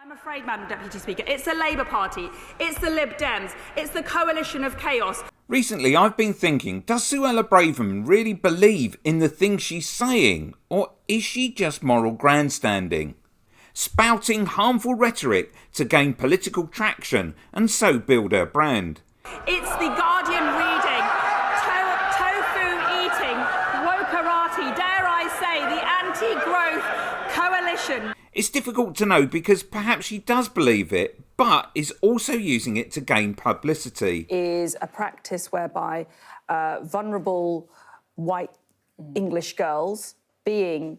I'm afraid, Madam Deputy Speaker, it's the Labour Party, it's the Lib Dems, it's the coalition of chaos. Recently, I've been thinking, does Suella Braverman really believe in the things she's saying, or is she just moral grandstanding? Spouting harmful rhetoric to gain political traction and so build her brand. It's the Guardian reading, tofu eating, wokerati, dare I say, the anti-growth coalition. It's difficult to know because perhaps she does believe it, but is also using it to gain publicity. Is a practice whereby vulnerable white English girls being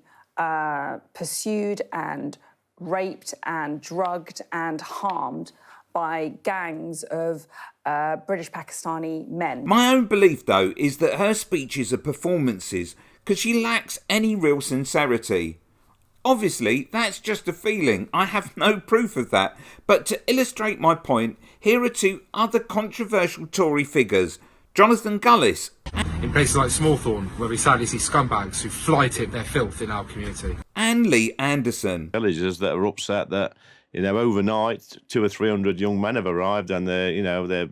pursued and raped and drugged and harmed by gangs of British Pakistani men. My own belief, though, is that her speeches are performances because she lacks any real sincerity. Obviously, that's just a feeling. I have no proof of that. But to illustrate my point, here are two other controversial Tory figures, Jonathan Gullis. In places like Smallthorne, where we sadly see scumbags who fly tip their filth in our community. And Lee Anderson. Villagers that are upset that, overnight 200 or 300 young men have arrived and they're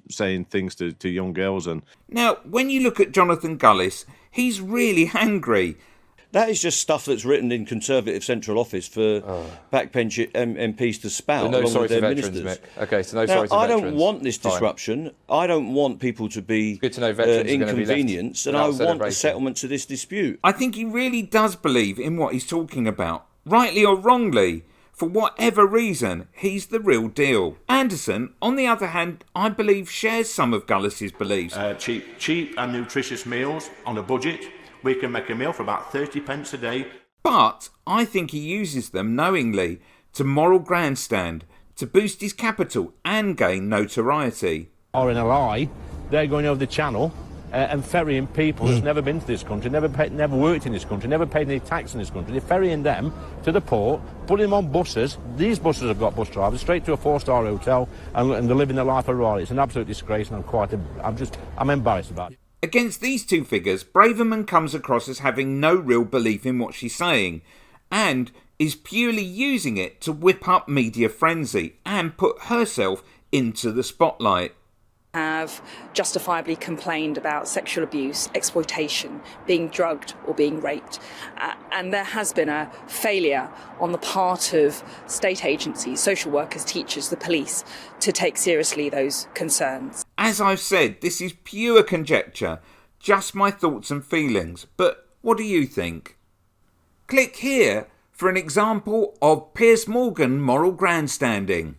saying things to young girls. And now, when you look at Jonathan Gullis, he's really angry. That is just stuff that's written in Conservative Central Office for backbench MPs to spout no along sorry with their to veterans, ministers. Mick. Okay, so no now, sorry to I veterans. don't want this disruption. Fine. I don't want people to be good to know veterans inconvenienced, and I want a settlement to this dispute. I think he really does believe in what he's talking about. Rightly or wrongly, for whatever reason, he's the real deal. Anderson, on the other hand, I believe shares some of Gullis's beliefs. Cheap and nutritious meals on a budget. We can make a meal for about 30 pence a day. But I think he uses them knowingly to moral grandstand, to boost his capital and gain notoriety. Or in a lie, they're going over the channel and ferrying people that's never been to this country, never worked in this country, never paid any tax in this country. They're ferrying them to the port, putting them on buses. These buses have got bus drivers straight to a 4-star hotel, and they're living their life a riot. It's an absolute disgrace, and I'm embarrassed about it. Against these two figures, Braverman comes across as having no real belief in what she's saying and is purely using it to whip up media frenzy and put herself into the spotlight. Have justifiably complained about sexual abuse, exploitation, being drugged or being raped. And there has been a failure on the part of state agencies, social workers, teachers, the police, to take seriously those concerns. As I've said, this is pure conjecture, just my thoughts and feelings. But what do you think? Click here for an example of Piers Morgan moral grandstanding.